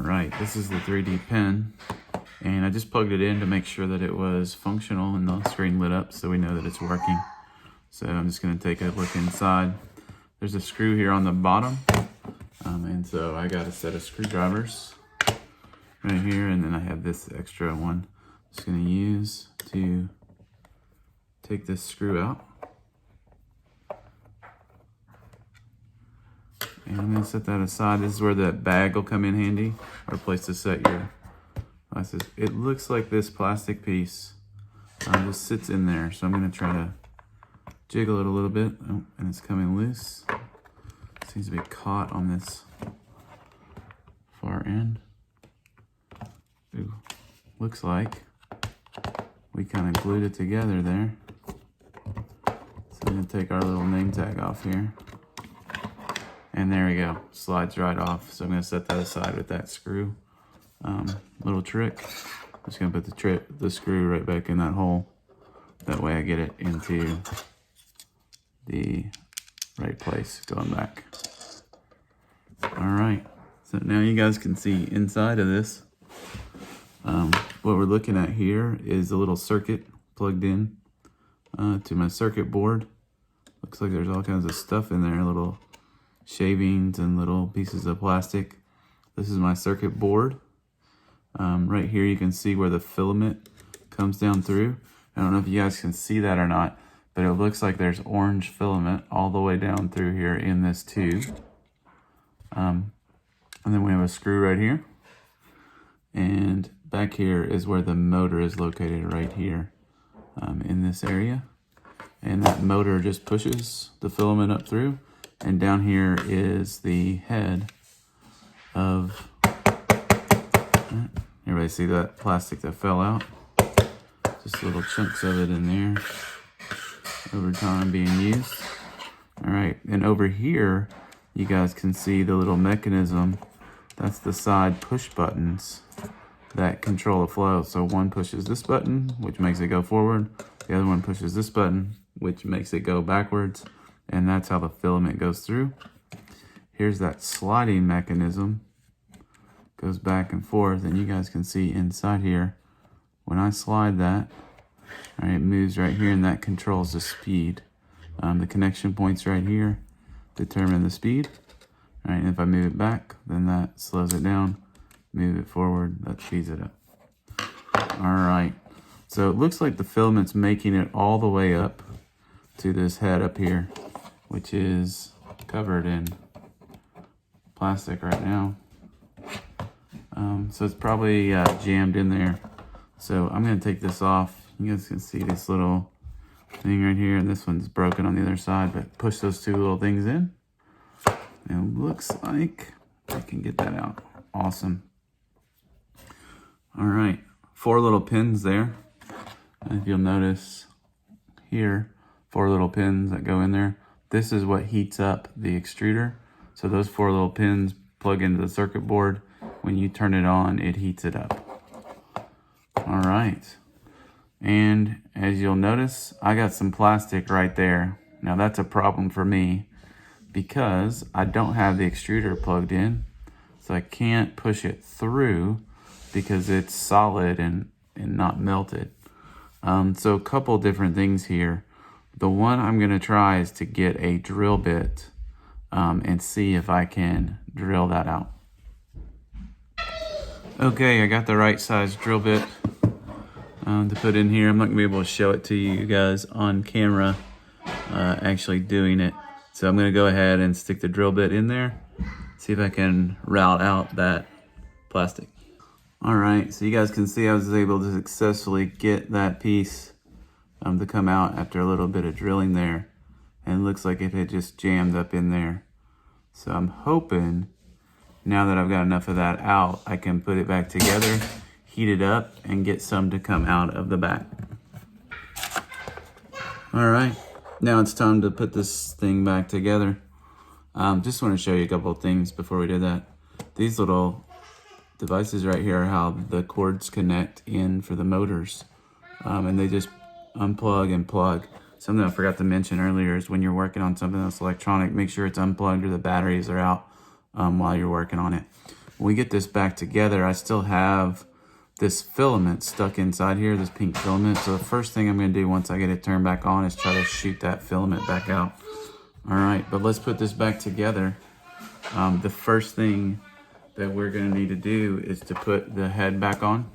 right, this is the 3D pen, and I just plugged it in to make sure that it was functional and the screen lit up so we know that it's working. So I'm just going to take a look inside. There's a screw here on the bottom, and so I got a set of screwdrivers right here, and then I have this extra one. Just going to use to take this screw out. And I'm going to set that aside. This is where that bag will come in handy, or a place to set your glasses. It looks like this plastic piece just sits in there, so I'm going to try to jiggle it a little bit. Oh, and it's coming loose. Seems to be caught on this far end. Ooh, looks like we kind of glued it together there. So I'm going to take our little name tag off here. And there we go, slides right off. So I'm gonna set that aside with that screw. Little trick, I'm just gonna put the screw right back in that hole. That way I get it into the right place going back. All right, so now you guys can see inside of this. What we're looking at here is a little circuit plugged in to my circuit board. Looks like there's all kinds of stuff in there, little shavings and little pieces of plastic. This is my circuit board. Right here you can see where the filament comes down through. I don't know if you guys can see that or not, but it looks like there's orange filament all the way down through here in this tube. And then we have a screw right here. And back here is where the motor is located, right here in this area. And that motor just pushes the filament up through. And down here is the head of, everybody see that plastic that fell out? Just little chunks of it in there over time being used. All right, and over here, you guys can see the little mechanism. That's the side push buttons that control the flow. So one pushes this button, which makes it go forward. The other one pushes this button, which makes it go backwards. And that's how the filament goes through. Here's that sliding mechanism. Goes back and forth, and you guys can see inside here, when I slide that, all right, it moves right here, and that controls the speed. The connection points right here determine the speed. All right, and if I move it back, then that slows it down. Move it forward, that speeds it up. All right, so it looks like the filament's making it all the way up to this head up here, which is covered in plastic right now. So it's probably jammed in there. So I'm gonna take this off. You guys can see this little thing right here, and this one's broken on the other side, but push those two little things in. And it looks like I can get that out. Awesome. All right, 4 little pins there. And if you'll notice here, 4 little pins that go in there. This is what heats up the extruder. So those 4 little pins plug into the circuit board. When you turn it on, it heats it up. All right. And as you'll notice, I got some plastic right there. Now that's a problem for me because I don't have the extruder plugged in. So I can't push it through because it's solid and not melted. So a couple different things here. The one I'm gonna try is to get a drill bit and see if I can drill that out. Okay, I got the right size drill bit to put in here. I'm not gonna be able to show it to you guys on camera actually doing it. So I'm gonna go ahead and stick the drill bit in there, see if I can route out that plastic. All right, so you guys can see I was able to successfully get that piece to come out after a little bit of drilling there. And it looks like it had just jammed up in there. So I'm hoping now that I've got enough of that out, I can put it back together, heat it up, and get some to come out of the back. All right, now it's time to put this thing back together. Just want to show you a couple of things before we do that. These little devices right here are how the cords connect in for the motors. And they just unplug and plug. Something I forgot to mention earlier is when you're working on something that's electronic, make sure it's unplugged or the batteries are out while you're working on it. when we get this back together, I still have this filament stuck inside here, this pink filament. So the first thing I'm gonna do once I get it turned back on is try to shoot that filament back out. All right, but let's put this back together. The first thing that we're gonna need to do is to put the head back on.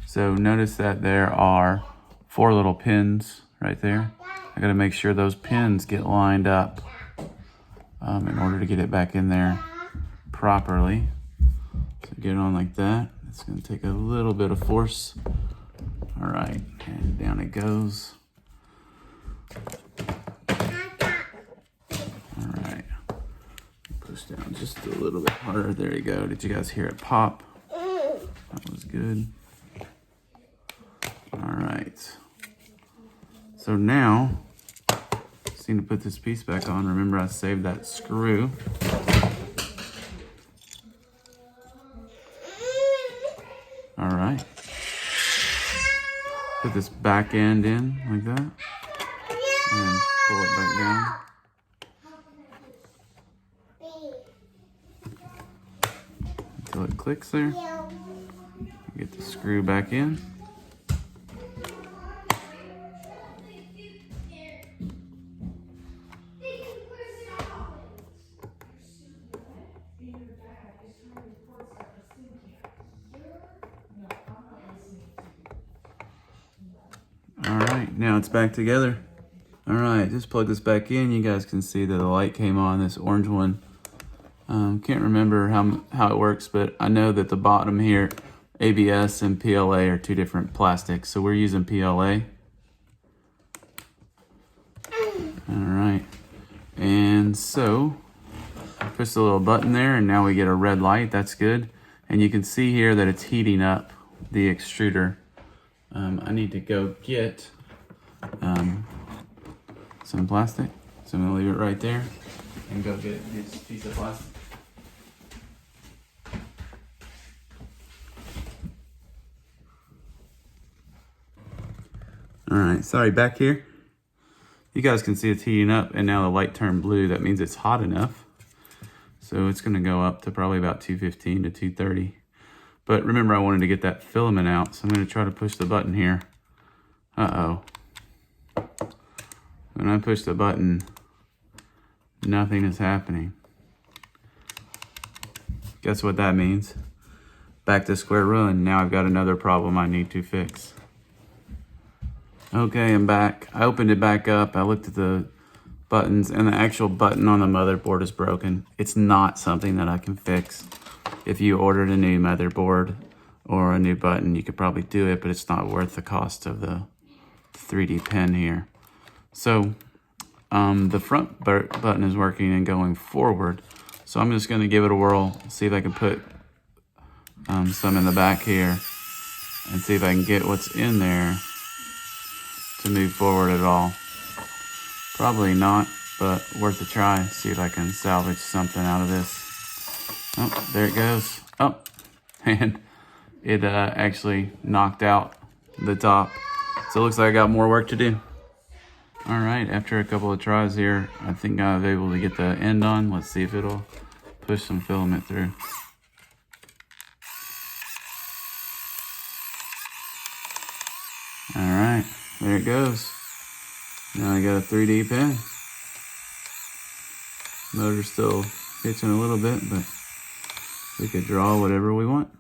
So notice that there are 4 little pins right there. I gotta make sure those pins get lined up in order to get it back in there properly. So get it on like that. It's gonna take a little bit of force. All right, and down it goes. All right, push down just a little bit harder. There you go. Did you guys hear it pop? That was good. All right. So now, just need to put this piece back on. Remember, I saved that screw. All right. Put this back end in like that. And pull it back down. Until it clicks there. Get the screw back in. All right, now it's back together. All right, just plug this back in. You guys can see that the light came on, this orange one. Can't remember how it works, but I know that the bottom here, ABS and PLA are 2 different plastics, so we're using PLA. All right, and so push the little button there, and now we get a red light. That's good. And you can see here that it's heating up the extruder. I need to go get some plastic, so I'm gonna leave it right there and go get this piece of plastic. All right, sorry, back here. You guys can see it's heating up, and now the light turned blue. That means it's hot enough. So it's gonna go up to probably about 215 to 230. But remember, I wanted to get that filament out, so I'm gonna try to push the button here. Uh-oh. When I push the button, nothing is happening. Guess what that means? Back to square one. Now I've got another problem I need to fix. Okay, I'm back. I opened it back up. I looked at the buttons, and the actual button on the motherboard is broken. It's not something that I can fix. If you ordered a new motherboard or a new button, you could probably do it, but it's not worth the cost of the 3D pen here. So the front button is working and going forward. So I'm just gonna give it a whirl, see if I can put some in the back here and see if I can get what's in there to move forward at all. Probably not, but worth a try. See if I can salvage something out of this. Oh, there it goes. Oh, and it actually knocked out the top. So it looks like I got more work to do. All right, after a couple of tries here, I think I was able to get the end on. Let's see if it'll push some filament through. All right, there it goes. Now I got a 3D pen. Motor's still hitching a little bit, but we could draw whatever we want.